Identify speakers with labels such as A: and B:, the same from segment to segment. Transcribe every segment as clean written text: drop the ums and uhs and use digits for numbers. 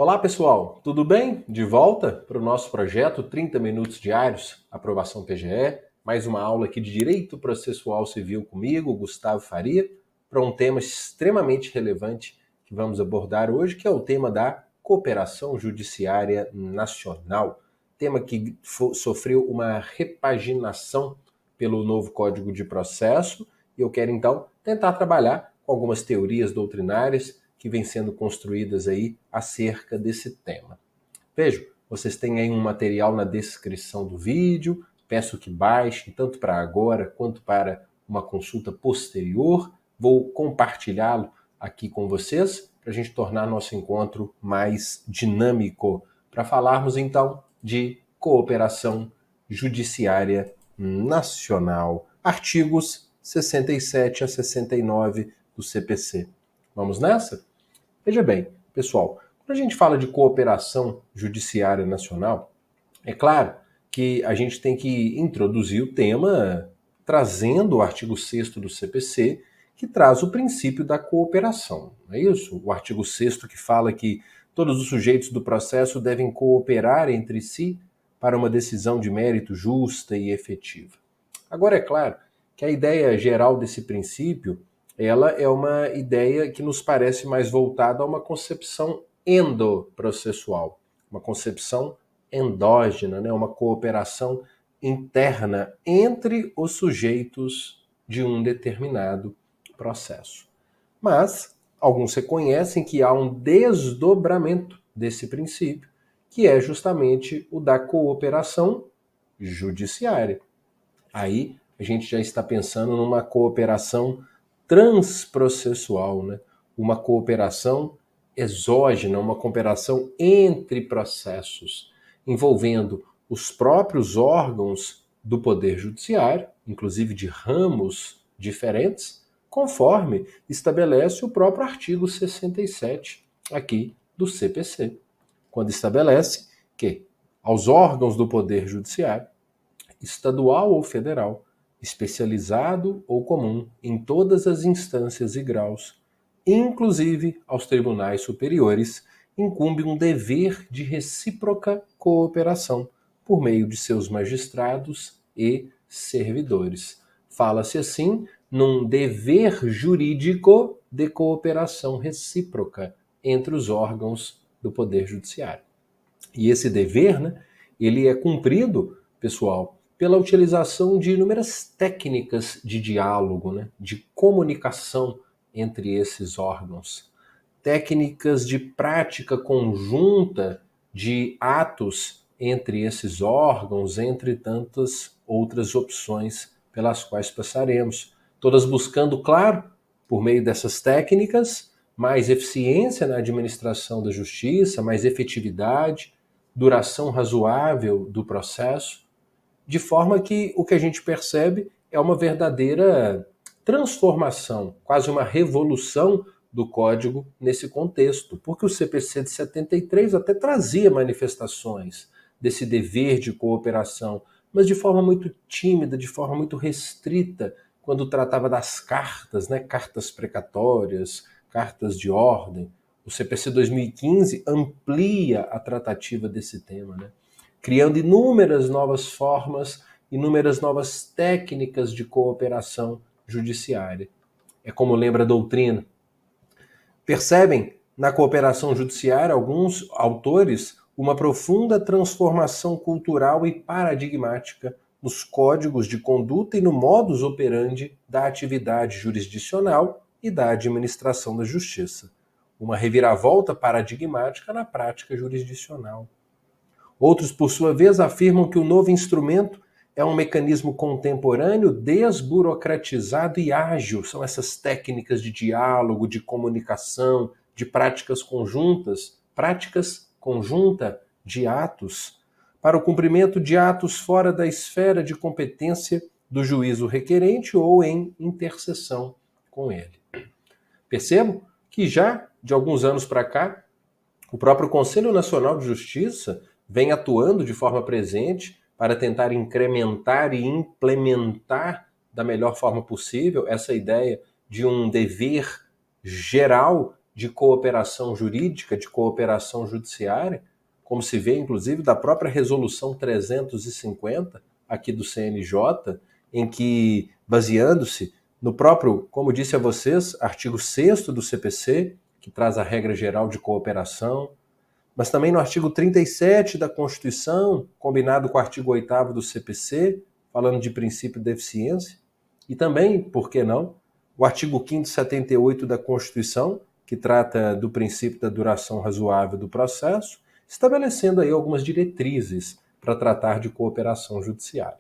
A: Olá pessoal, tudo bem? De volta para o nosso projeto 30 Minutos Diários, aprovação PGE, mais uma aula aqui de Direito Processual Civil comigo, Gustavo Faria, para um tema extremamente relevante que vamos abordar hoje, que é o tema da cooperação judiciária nacional. Tema que sofreu uma repaginação pelo novo Código de Processo e eu quero então tentar trabalhar com algumas teorias doutrinárias que vêm sendo construídas aí acerca desse tema. Vejam, vocês têm aí um material na descrição do vídeo, peço que baixem tanto para agora quanto para uma consulta posterior. Vou compartilhá-lo aqui com vocês para a gente tornar nosso encontro mais dinâmico, para falarmos então de cooperação judiciária nacional. Artigos 67 a 69 do CPC. Vamos nessa? Veja bem, pessoal, quando a gente fala de cooperação judiciária nacional, é claro que a gente tem que introduzir o tema trazendo o artigo 6º do CPC, que traz o princípio da cooperação. Não é isso? O artigo 6º que fala que todos os sujeitos do processo devem cooperar entre si para uma decisão de mérito justa e efetiva. Agora, é claro que a ideia geral desse princípio ela é uma ideia que nos parece mais voltada a uma concepção endoprocessual, uma concepção endógena, né? Uma cooperação interna entre os sujeitos de um determinado processo. Mas alguns reconhecem que há um desdobramento desse princípio, que é justamente o da cooperação judiciária. Aí a gente já está pensando numa cooperação transprocessual, né? Uma cooperação exógena, uma cooperação entre processos, envolvendo os próprios órgãos do Poder Judiciário, inclusive de ramos diferentes, conforme estabelece o próprio artigo 67 aqui do CPC, quando estabelece que aos órgãos do Poder Judiciário estadual ou federal, especializado ou comum, em todas as instâncias e graus, inclusive aos tribunais superiores, incumbe um dever de recíproca cooperação por meio de seus magistrados e servidores. Fala-se assim num dever jurídico de cooperação recíproca entre os órgãos do Poder Judiciário. E esse dever, né, ele é cumprido, pessoal, pela utilização de inúmeras técnicas de diálogo, né, de comunicação entre esses órgãos. Técnicas de prática conjunta de atos entre esses órgãos, entre tantas outras opções pelas quais passaremos. Todas buscando, claro, por meio dessas técnicas, mais eficiência na administração da justiça, mais efetividade, duração razoável do processo, de forma que o que a gente percebe é uma verdadeira transformação, quase uma revolução do código nesse contexto, porque o CPC de 73 até trazia manifestações desse dever de cooperação, mas de forma muito tímida, de forma muito restrita, quando tratava das cartas, né, cartas precatórias, cartas de ordem. O CPC 2015 amplia a tratativa desse tema, né? Criando inúmeras novas formas, inúmeras novas técnicas de cooperação judiciária. É como lembra a doutrina. Percebem na cooperação judiciária alguns autores uma profunda transformação cultural e paradigmática nos códigos de conduta e no modus operandi da atividade jurisdicional e da administração da justiça. Uma reviravolta paradigmática na prática jurisdicional. Outros, por sua vez, afirmam que o novo instrumento é um mecanismo contemporâneo, desburocratizado e ágil. São essas técnicas de diálogo, de comunicação, de práticas conjunta de atos, para o cumprimento de atos fora da esfera de competência do juízo requerente ou em interseção com ele. Percebo que já de alguns anos para cá, o próprio Conselho Nacional de Justiça vem atuando de forma presente para tentar incrementar e implementar da melhor forma possível essa ideia de um dever geral de cooperação jurídica, de cooperação judiciária, como se vê, inclusive, da própria Resolução 350, aqui do CNJ, em que, baseando-se no próprio, como disse a vocês, artigo 6º do CPC, que traz a regra geral de cooperação, mas também no artigo 37 da Constituição, combinado com o artigo 8º do CPC, falando de princípio de eficiência, e também, por que não, o artigo 5º 78 da Constituição, que trata do princípio da duração razoável do processo, estabelecendo aí algumas diretrizes para tratar de cooperação judiciária.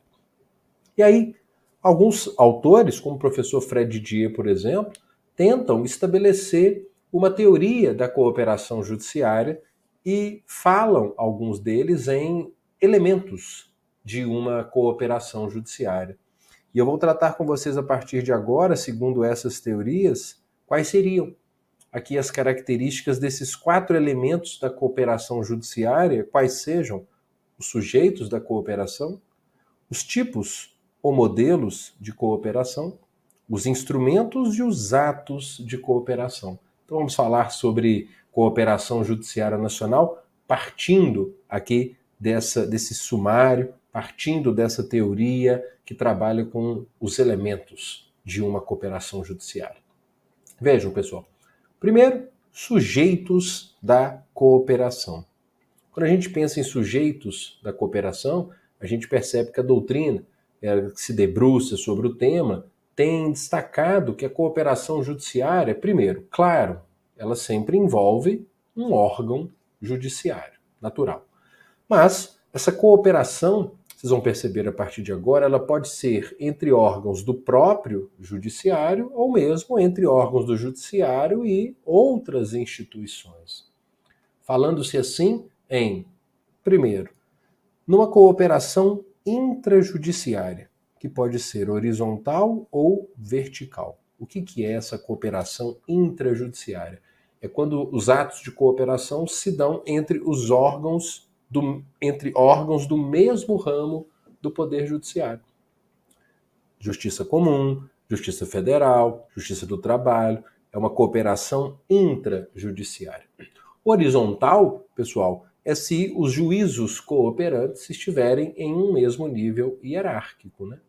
A: E aí, alguns autores, como o professor Fred Didier, por exemplo, tentam estabelecer uma teoria da cooperação judiciária e falam, alguns deles, em elementos de uma cooperação judiciária. E eu vou tratar com vocês a partir de agora, segundo essas teorias, quais seriam aqui as características desses 4 elementos da cooperação judiciária, quais sejam os sujeitos da cooperação, os tipos ou modelos de cooperação, os instrumentos e os atos de cooperação. Então vamos falar sobre cooperação judiciária nacional, partindo aqui desse sumário, partindo dessa teoria que trabalha com os elementos de uma cooperação judiciária. Vejam, pessoal. Primeiro, sujeitos da cooperação. Quando a gente pensa em sujeitos da cooperação, a gente percebe que a doutrina, que se debruça sobre o tema, tem destacado que a cooperação judiciária, primeiro, claro, ela sempre envolve um órgão judiciário, natural. Mas essa cooperação, vocês vão perceber a partir de agora, ela pode ser entre órgãos do próprio judiciário ou mesmo entre órgãos do judiciário e outras instituições. Falando-se assim em, primeiro, numa cooperação intrajudiciária, que pode ser horizontal ou vertical. O que é essa cooperação intrajudiciária? É quando os atos de cooperação se dão entre os órgãos do mesmo ramo do Poder Judiciário. Justiça comum, Justiça Federal, Justiça do Trabalho, é uma cooperação intrajudiciária. Horizontal, pessoal, é se os juízos cooperantes estiverem em um mesmo nível hierárquico, né?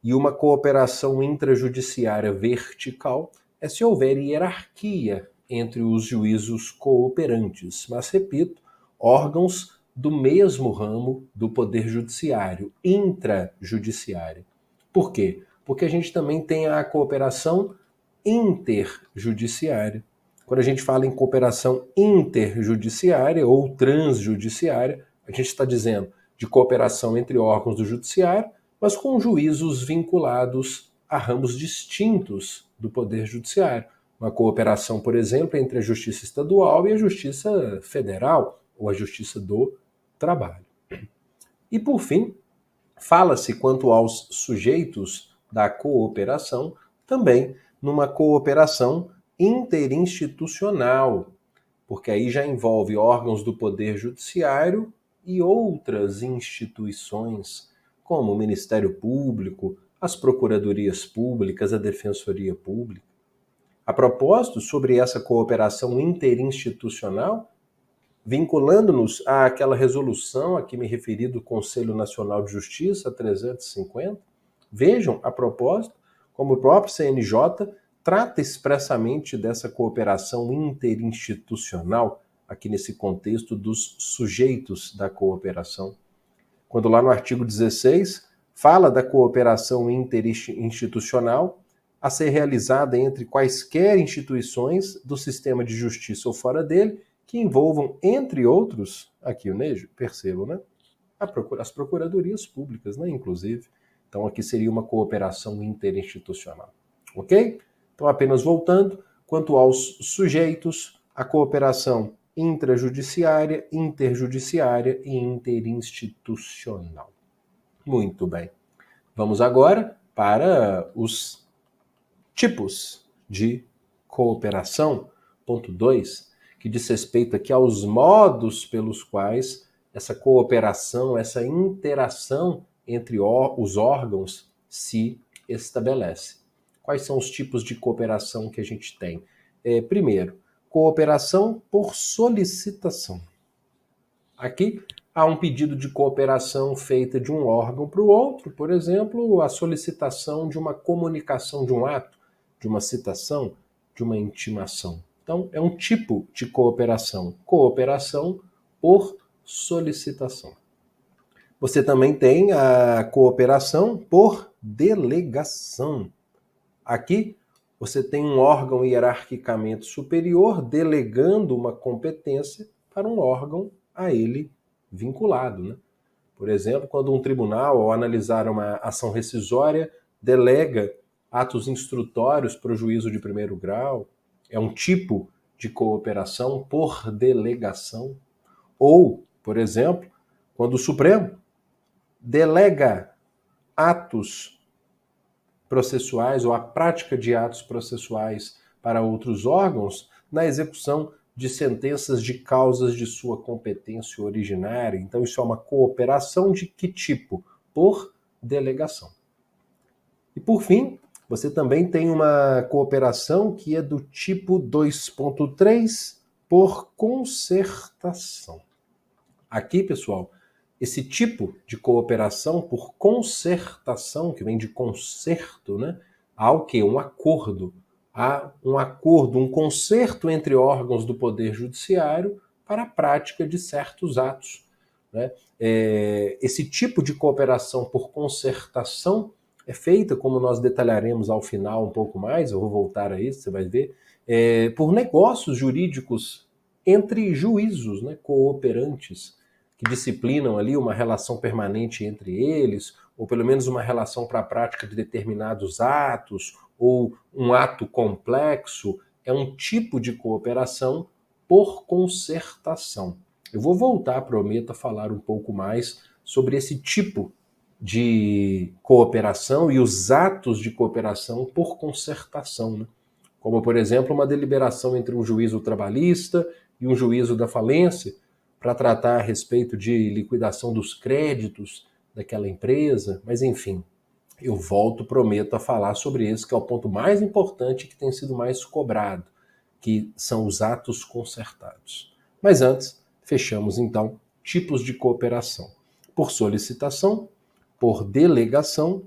A: E uma cooperação intrajudiciária vertical é se houver hierarquia entre os juízos cooperantes, mas, repito, órgãos do mesmo ramo do Poder Judiciário, intrajudiciário. Por quê? Porque a gente também tem a cooperação interjudiciária. Quando a gente fala em cooperação interjudiciária ou transjudiciária, a gente está dizendo de cooperação entre órgãos do judiciário, mas com juízos vinculados a ramos distintos do Poder Judiciário. Uma cooperação, por exemplo, entre a Justiça Estadual e a Justiça Federal, ou a Justiça do Trabalho. E, por fim, fala-se quanto aos sujeitos da cooperação, também numa cooperação interinstitucional, porque aí já envolve órgãos do Poder Judiciário e outras instituições, como o Ministério Público, as Procuradorias Públicas, a Defensoria Pública. A propósito, sobre essa cooperação interinstitucional, vinculando-nos àquela resolução a que me referi do Conselho Nacional de Justiça, 350, vejam, a propósito, como o próprio CNJ trata expressamente dessa cooperação interinstitucional, aqui nesse contexto dos sujeitos da cooperação. Quando lá no artigo 16 fala da cooperação interinstitucional a ser realizada entre quaisquer instituições do sistema de justiça ou fora dele, que envolvam, entre outros, aqui o Nejo, percebam, né? As procuradorias públicas, né, inclusive. Então aqui seria uma cooperação interinstitucional. Ok? Então apenas voltando, quanto aos sujeitos, a cooperação intrajudiciária, interjudiciária e interinstitucional. Muito bem. Vamos agora para os tipos de cooperação. Ponto 2, que diz respeito aqui aos modos pelos quais essa cooperação, essa interação entre os órgãos se estabelece. Quais são os tipos de cooperação que a gente tem? Primeiro, cooperação por solicitação. Aqui há um pedido de cooperação feita de um órgão para o outro, por exemplo, a solicitação de uma comunicação de um ato, de uma citação, de uma intimação. Então, é um tipo de cooperação. Cooperação por solicitação. Você também tem a cooperação por delegação. Aqui, você tem um órgão hierarquicamente superior delegando uma competência para um órgão a ele vinculado, né? Por exemplo, quando um tribunal, ao analisar uma ação rescisória, delega atos instrutórios para o juízo de primeiro grau, é um tipo de cooperação por delegação. Ou, por exemplo, quando o Supremo delega atos processuais ou a prática de atos processuais para outros órgãos na execução de sentenças de causas de sua competência originária. Então, isso é uma cooperação de que tipo? Por delegação. E, por fim, você também tem uma cooperação que é do tipo 2.3 por concertação. Aqui, pessoal, esse tipo de cooperação por concertação, que vem de concerto, né? Há o quê? Um acordo. Há um acordo, um concerto entre órgãos do Poder Judiciário para a prática de certos atos, né? Esse tipo de cooperação por concertação é feita, como nós detalharemos ao final um pouco mais, eu vou voltar a isso, você vai ver, por negócios jurídicos entre juízos, né, cooperantes, que disciplinam ali uma relação permanente entre eles, ou pelo menos uma relação para a prática de determinados atos, ou um ato complexo, é um tipo de cooperação por concertação. Eu vou voltar, prometo, a falar um pouco mais sobre esse tipo de cooperação e os atos de cooperação por concertação, né? Como, por exemplo, uma deliberação entre um juízo trabalhista e um juízo da falência para tratar a respeito de liquidação dos créditos daquela empresa, mas enfim, eu volto, prometo, a falar sobre esse, que é o ponto mais importante que tem sido mais cobrado, que são os atos concertados. Mas antes, fechamos então tipos de cooperação: por solicitação, por delegação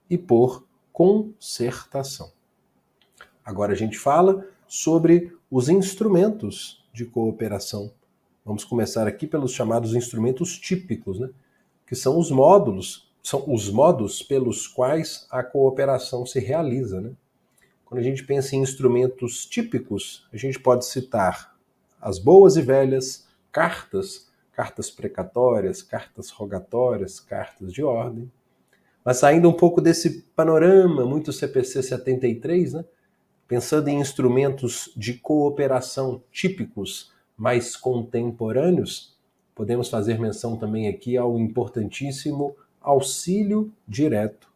A: e por concertação. Agora a gente fala sobre os instrumentos de cooperação. Vamos começar aqui pelos chamados instrumentos típicos, né? Que são os modos pelos quais a cooperação se realiza, né? Quando a gente pensa em instrumentos típicos, a gente pode citar as boas e velhas cartas, cartas precatórias, cartas rogatórias, cartas de ordem. Mas saindo um pouco desse panorama muito CPC 73, né? Pensando em instrumentos de cooperação típicos, mais contemporâneos, podemos fazer menção também aqui ao importantíssimo auxílio direto.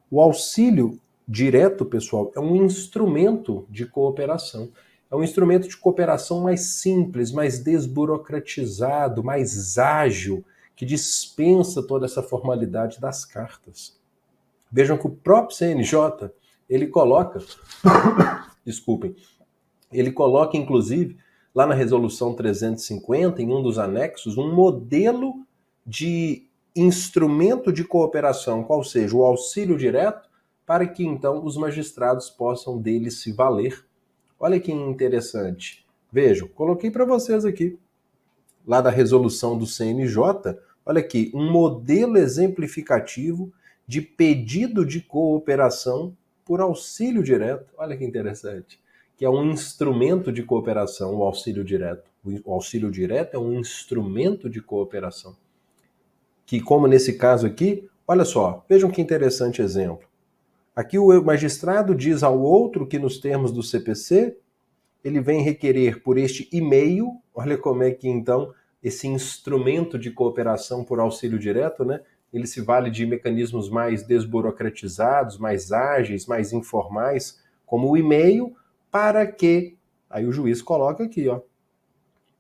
A: O auxílio direto, pessoal, é um instrumento de cooperação. É um instrumento de cooperação mais simples, mais desburocratizado, mais ágil, que dispensa toda essa formalidade das cartas. Vejam que o próprio CNJ, ele coloca, desculpem, ele coloca inclusive lá na resolução 350, em um dos anexos, um modelo de instrumento de cooperação, qual seja o auxílio direto, para que então os magistrados possam dele se valer. Olha que interessante. Vejam, coloquei para vocês aqui, lá da resolução do CNJ, olha aqui, um modelo exemplificativo de pedido de cooperação por auxílio direto. Olha que interessante. Que é um instrumento de cooperação, o auxílio direto. O auxílio direto é um instrumento de cooperação. Que, como nesse caso aqui, olha só, vejam que interessante exemplo. Aqui o magistrado diz ao outro que, nos termos do CPC, ele vem requerer por este e-mail, olha como é que então esse instrumento de cooperação por auxílio direto, né, ele se vale de mecanismos mais desburocratizados, mais ágeis, mais informais, como o e-mail, para que, aí o juiz coloca aqui, ó,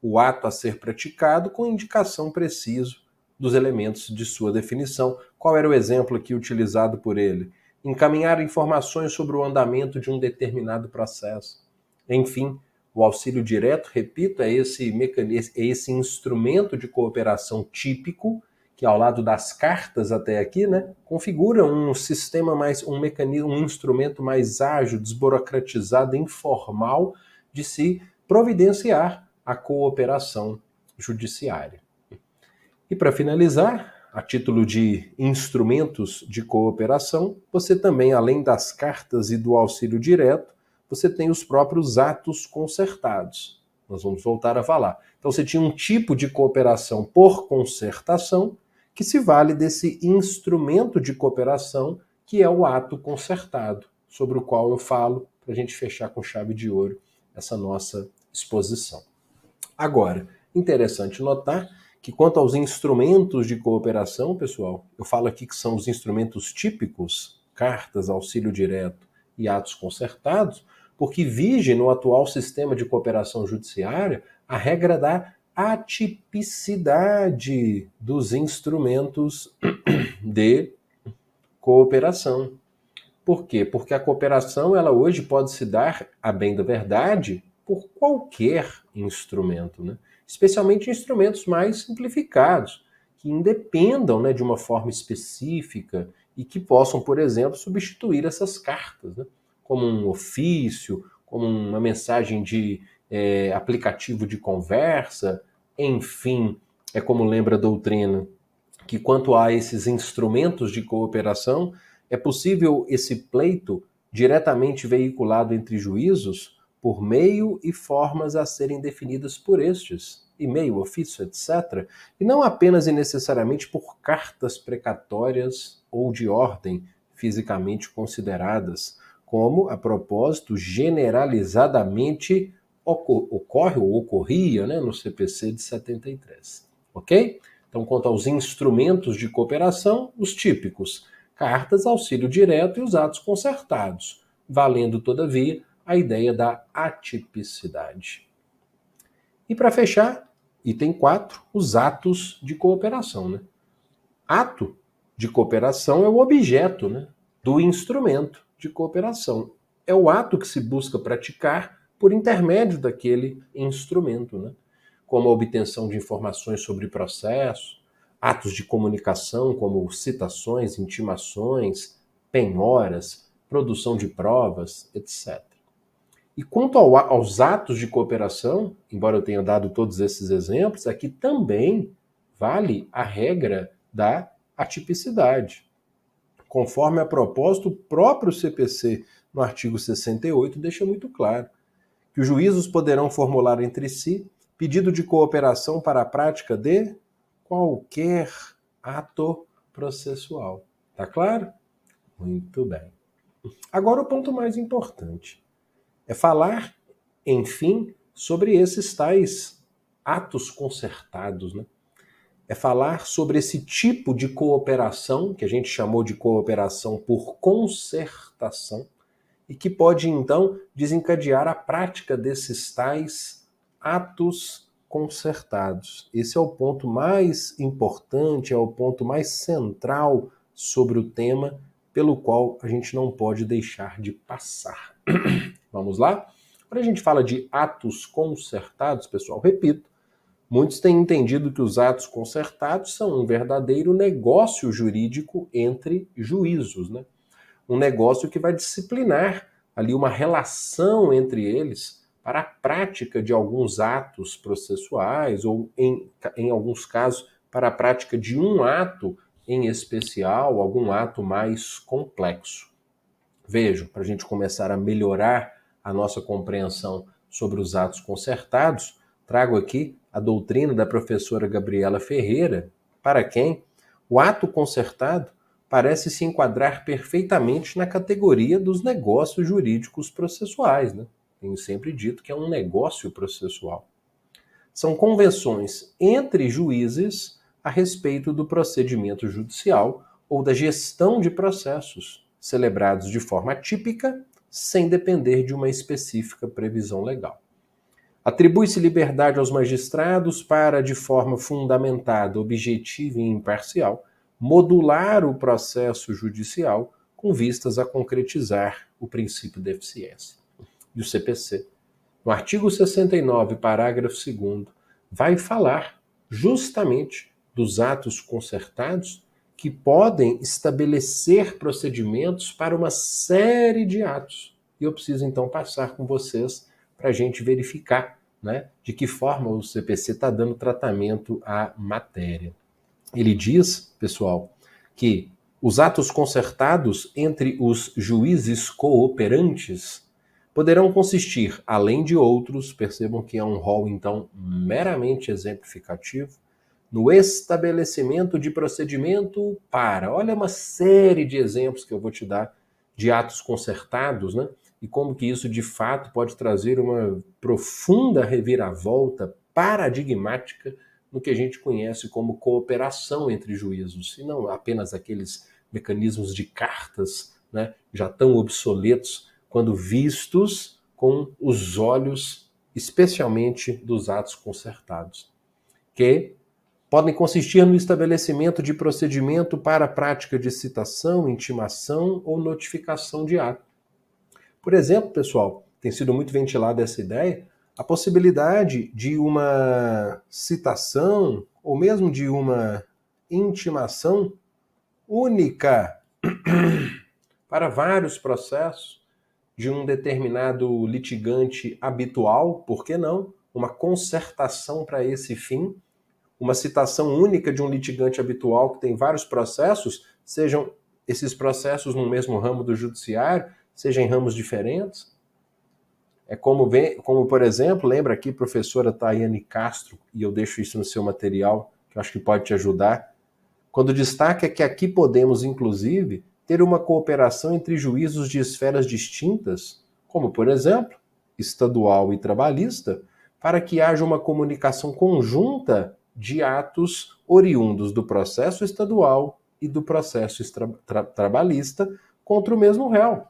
A: o ato a ser praticado com indicação precisa dos elementos de sua definição. Qual era o exemplo aqui utilizado por ele? Encaminhar informações sobre o andamento de um determinado processo. Enfim, O auxílio direto, repito, é esse mecanismo, é esse instrumento de cooperação típico que, ao lado das cartas até aqui, né, configura um sistema mais, um mecanismo, um instrumento mais ágil, desburocratizado, informal de se providenciar a cooperação judiciária. E para finalizar, a título de instrumentos de cooperação, você também, além das cartas e do auxílio direto, você tem os próprios atos concertados. Nós vamos voltar a falar. Então você tinha um tipo de cooperação por concertação que se vale desse instrumento de cooperação que é o ato concertado, sobre o qual eu falo para a gente fechar com chave de ouro essa nossa exposição. Agora, interessante notar que quanto aos instrumentos de cooperação, pessoal, eu falo aqui que são os instrumentos típicos, cartas, auxílio direto e atos concertados, porque vige no atual sistema de cooperação judiciária a regra da atipicidade dos instrumentos de cooperação. Por quê? Porque a cooperação, ela hoje pode se dar, a bem da verdade, por qualquer instrumento, né? Especialmente instrumentos mais simplificados, que independam, né, de uma forma específica e que possam, por exemplo, substituir essas cartas, né? Como um ofício, como uma mensagem de aplicativo de conversa, enfim, é como lembra a doutrina, que quanto a esses instrumentos de cooperação, é possível esse pleito diretamente veiculado entre juízos por meio e formas a serem definidas por estes, e-mail, ofício, etc., e não apenas e necessariamente por cartas precatórias ou de ordem fisicamente consideradas, como, a propósito, generalizadamente ocorre ou ocorria, né, no CPC de 73. Ok? Então, quanto aos instrumentos de cooperação, os típicos: cartas, auxílio direto e os atos concertados, valendo, todavia, a ideia da atipicidade. E para fechar, item 4, os atos de cooperação. Né? Ato de cooperação é o objeto, né, do instrumento de cooperação. É o ato que se busca praticar por intermédio daquele instrumento, né? Como a obtenção de informações sobre processo, atos de comunicação como citações, intimações, penhoras, produção de provas, etc. E quanto aos atos de cooperação, embora eu tenha dado todos esses exemplos, aqui também vale a regra da atipicidade. Conforme a propósito, o próprio CPC, no artigo 68, deixa muito claro que os juízos poderão formular entre si pedido de cooperação para a prática de qualquer ato processual. Tá claro? Muito bem. Agora o ponto mais importante é falar, enfim, sobre esses tais atos concertados, né? É falar sobre esse tipo de cooperação, que a gente chamou de cooperação por concertação, e que pode, então, desencadear a prática desses tais atos concertados. Esse é o ponto mais importante, é o ponto mais central sobre o tema, pelo qual a gente não pode deixar de passar. Vamos lá? Quando a gente fala de atos concertados, pessoal, repito, muitos têm entendido que os atos concertados são um verdadeiro negócio jurídico entre juízos, né? Um negócio que vai disciplinar ali uma relação entre eles para a prática de alguns atos processuais ou, em alguns casos, para a prática de um ato em especial, algum ato mais complexo. Vejam, para a gente começar a melhorar a nossa compreensão sobre os atos concertados, trago aqui a doutrina da professora Gabriela Ferreira, para quem o ato concertado parece se enquadrar perfeitamente na categoria dos negócios jurídicos processuais, né? Tenho sempre dito que é um negócio processual. São convenções entre juízes a respeito do procedimento judicial ou da gestão de processos, celebrados de forma típica, sem depender de uma específica previsão legal. Atribui-se liberdade aos magistrados para, de forma fundamentada, objetiva e imparcial, modular o processo judicial com vistas a concretizar o princípio da eficiência. E o CPC no artigo 69, parágrafo 2º, vai falar justamente dos atos concertados que podem estabelecer procedimentos para uma série de atos. E eu preciso então passar com vocês para a gente verificar, né, de que forma o CPC está dando tratamento à matéria. Ele diz, pessoal, que os atos concertados entre os juízes cooperantes poderão consistir, além de outros, percebam que é um rol, então, meramente exemplificativo, no estabelecimento de procedimento para. Olha uma série de exemplos que eu vou te dar de atos concertados, né? E como que isso, de fato, pode trazer uma profunda reviravolta paradigmática no que a gente conhece como cooperação entre juízos, e não apenas aqueles mecanismos de cartas, né, já tão obsoletos quando vistos com os olhos, especialmente dos atos concertados, que podem consistir no estabelecimento de procedimento para a prática de citação, intimação ou notificação de ato. Por exemplo, pessoal, tem sido muito ventilada essa ideia, a possibilidade de uma citação ou mesmo de uma intimação única para vários processos de um determinado litigante habitual, por que não? Uma concertação para esse fim, uma citação única de um litigante habitual que tem vários processos, sejam esses processos no mesmo ramo do judiciário, sejam em ramos diferentes. É como, por exemplo, lembra aqui, professora Tayane Castro, e eu deixo isso no seu material, que eu acho que pode te ajudar, quando destaca que aqui podemos, inclusive, ter uma cooperação entre juízos de esferas distintas, como, por exemplo, estadual e trabalhista, para que haja uma comunicação conjunta de atos oriundos do processo estadual e do processo trabalhista contra o mesmo réu.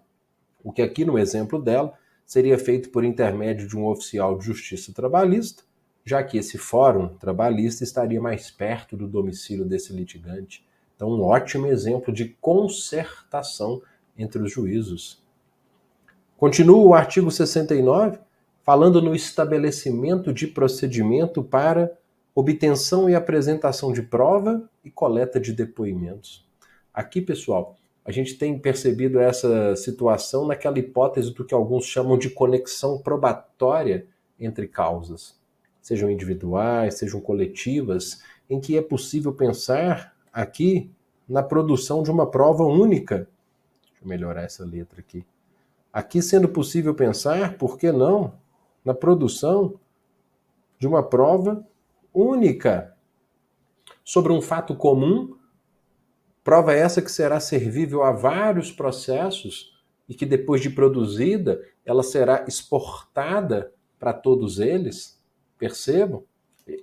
A: O que aqui no exemplo dela seria feito por intermédio de um oficial de justiça trabalhista, já que esse fórum trabalhista estaria mais perto do domicílio desse litigante. Então, um ótimo exemplo de concertação entre os juízos. Continua o artigo 69, falando no estabelecimento de procedimento para obtenção e apresentação de prova e coleta de depoimentos. Aqui, pessoal, a gente tem percebido essa situação naquela hipótese do que alguns chamam de conexão probatória entre causas, sejam individuais, sejam coletivas, em que é possível pensar aqui na produção de uma prova única. Deixa eu melhorar essa letra aqui. Aqui sendo possível pensar, por que não, na produção de uma prova única sobre um fato comum, prova essa que será servível a vários processos e que depois de produzida, ela será exportada para todos eles. Percebam?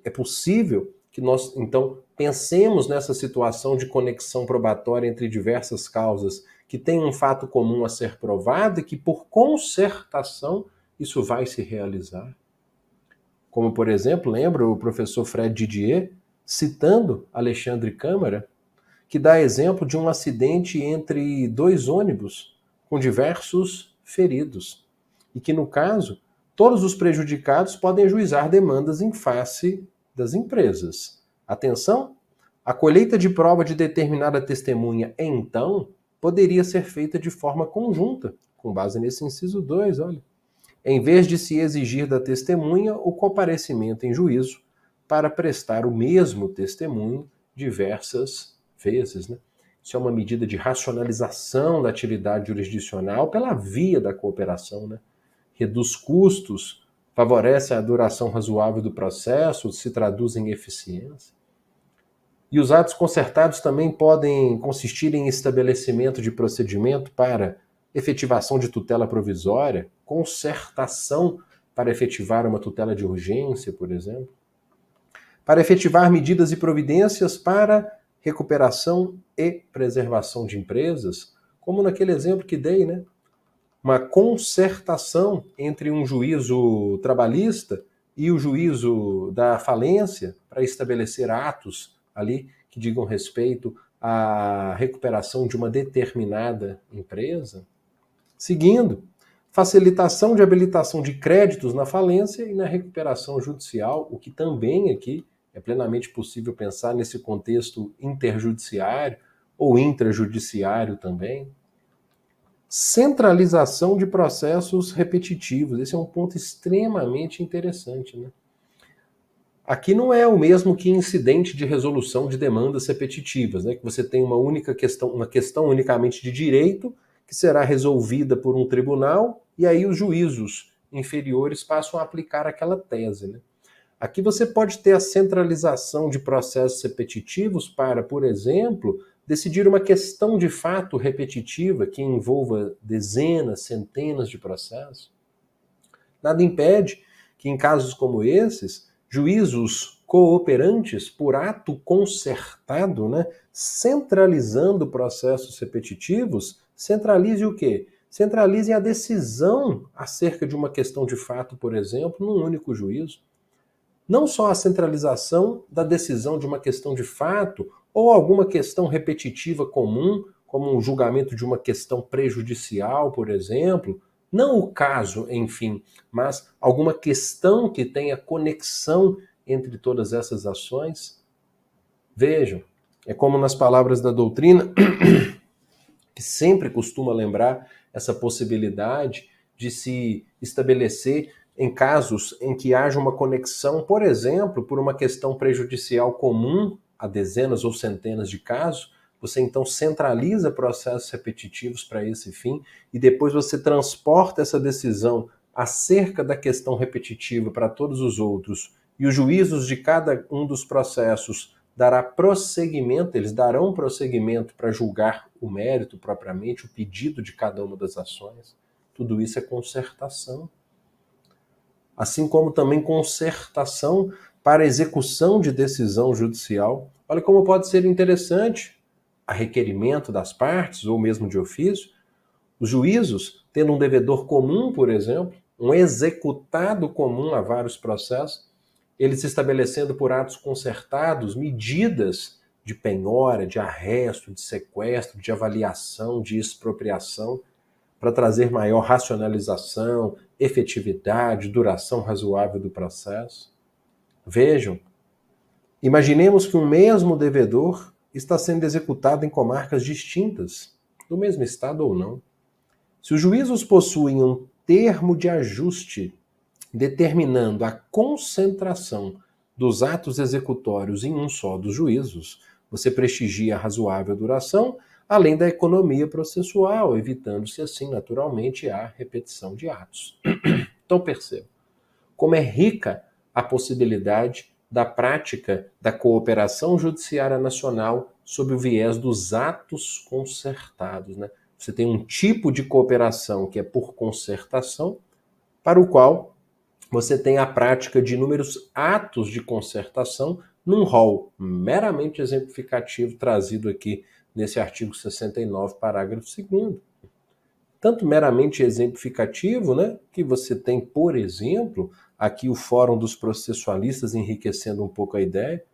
A: É possível que nós, então, pensemos nessa situação de conexão probatória entre diversas causas que tem um fato comum a ser provado e que, por concertação, isso vai se realizar. Como, por exemplo, lembra o professor Fred Didier, citando Alexandre Câmara, que dá exemplo de um acidente entre dois ônibus com diversos feridos. E que, no caso, todos os prejudicados podem ajuizar demandas em face das empresas. Atenção! A colheita de prova de determinada testemunha, então, poderia ser feita de forma conjunta, com base nesse inciso 2, olha. Em vez de se exigir da testemunha o comparecimento em juízo para prestar o mesmo testemunho diversas vezes, né? Isso é uma medida de racionalização da atividade jurisdicional pela via da cooperação, né? Reduz custos, favorece a duração razoável do processo, se traduz em eficiência. E os atos concertados também podem consistir em estabelecimento de procedimento para efetivação de tutela provisória, concertação para efetivar uma tutela de urgência, por exemplo, para efetivar medidas e providências para recuperação e preservação de empresas, como naquele exemplo que dei, né? Uma concertação entre um juízo trabalhista e o juízo da falência para estabelecer atos ali que digam respeito à recuperação de uma determinada empresa. Seguindo, facilitação de habilitação de créditos na falência e na recuperação judicial, o que também aqui é plenamente possível pensar nesse contexto interjudiciário ou intrajudiciário também. Centralização de processos repetitivos, esse é um ponto extremamente interessante, né? Aqui não é o mesmo que incidente de resolução de demandas repetitivas, né? Que você tem uma questão unicamente de direito que será resolvida por um tribunal e aí os juízos inferiores passam a aplicar aquela tese, né? Aqui você pode ter a centralização de processos repetitivos para, por exemplo, decidir uma questão de fato repetitiva que envolva dezenas, centenas de processos. Nada impede que, em casos como esses, juízos cooperantes, por ato concertado, né, centralizando processos repetitivos, centralize o quê? Centralize a decisão acerca de uma questão de fato, por exemplo, num único juízo. Não só a centralização da decisão de uma questão de fato ou alguma questão repetitiva comum, como um julgamento de uma questão prejudicial, por exemplo, não o caso, enfim, mas alguma questão que tenha conexão entre todas essas ações. Vejam, é como nas palavras da doutrina, que sempre costuma lembrar essa possibilidade de se estabelecer em casos em que haja uma conexão, por exemplo, por uma questão prejudicial comum a dezenas ou centenas de casos, você então centraliza processos repetitivos para esse fim e depois você transporta essa decisão acerca da questão repetitiva para todos os outros e os juízos de cada um dos processos eles darão prosseguimento para julgar o mérito propriamente, o pedido de cada uma das ações. Tudo isso é concertação. Assim como também concertação para execução de decisão judicial. Olha como pode ser interessante, a requerimento das partes, ou mesmo de ofício, os juízos, tendo um devedor comum, por exemplo, um executado comum a vários processos, eles estabelecendo por atos concertados medidas de penhora, de arresto, de sequestro, de avaliação, de expropriação, para trazer maior racionalização, efetividade, duração razoável do processo. Vejam, imaginemos que um mesmo devedor está sendo executado em comarcas distintas, do mesmo estado ou não. Se os juízos possuem um termo de ajuste determinando a concentração dos atos executórios em um só dos juízos, você prestigia a razoável duração, além da economia processual, evitando-se assim, naturalmente, a repetição de atos. Então perceba como é rica a possibilidade da prática da cooperação judiciária nacional sob o viés dos atos concertados, né? Você tem um tipo de cooperação que é por concertação, para o qual você tem a prática de inúmeros atos de concertação num rol meramente exemplificativo trazido aqui nesse artigo 69, parágrafo 2º. Tanto meramente exemplificativo, né, que você tem, por exemplo, aqui o Fórum dos Processualistas enriquecendo um pouco a ideia,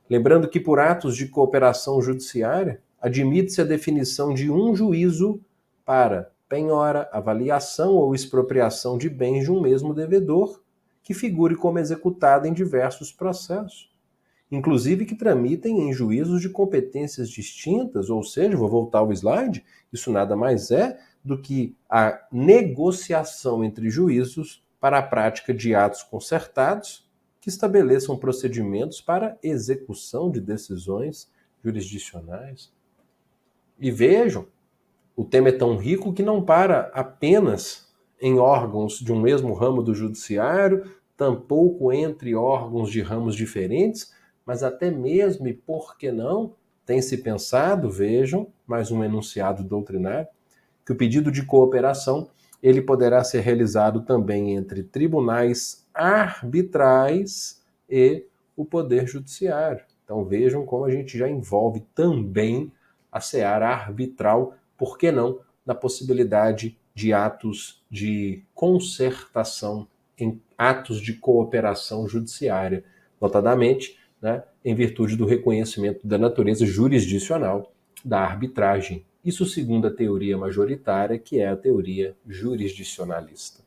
A: lembrando que por atos de cooperação judiciária, admite-se a definição de um juízo para penhora, avaliação ou expropriação de bens de um mesmo devedor, que figure como executado em diversos processos, inclusive que tramitem em juízos de competências distintas, ou seja, vou voltar ao slide, isso nada mais é do que a negociação entre juízos para a prática de atos concertados que estabeleçam procedimentos para execução de decisões jurisdicionais. E vejam, o tema é tão rico que não para apenas em órgãos de um mesmo ramo do judiciário, tampouco entre órgãos de ramos diferentes, mas até mesmo, e por que não, tem-se pensado, vejam, mais um enunciado doutrinário, que o pedido de cooperação ele poderá ser realizado também entre tribunais arbitrais e o Poder Judiciário. Então vejam como a gente já envolve também a seara arbitral, por que não, na possibilidade de atos de concertação, em atos de cooperação judiciária, notadamente, né, em virtude do reconhecimento da natureza jurisdicional da arbitragem isso segundo a teoria majoritária, que é a teoria jurisdicionalista.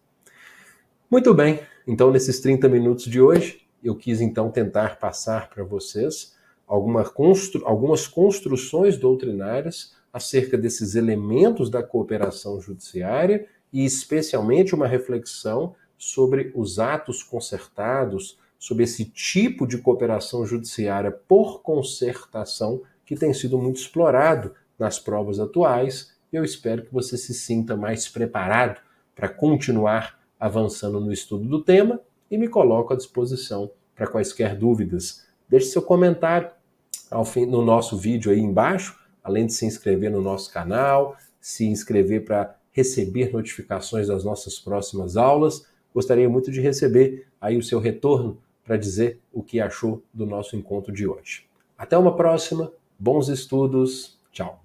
A: Muito bem, então nesses 30 minutos de hoje, eu quis então tentar passar para vocês algumas construções doutrinárias acerca desses elementos da cooperação judiciária e especialmente uma reflexão sobre os atos concertados, sobre esse tipo de cooperação judiciária por concertação que tem sido muito explorado nas provas atuais. Eu espero que você se sinta mais preparado para continuar avançando no estudo do tema e me coloco à disposição para quaisquer dúvidas. Deixe seu comentário no nosso vídeo aí embaixo, além de se inscrever no nosso canal, se inscrever para receber notificações das nossas próximas aulas. Gostaria muito de receber aí o seu retorno para dizer o que achou do nosso encontro de hoje. Até uma próxima, bons estudos, tchau!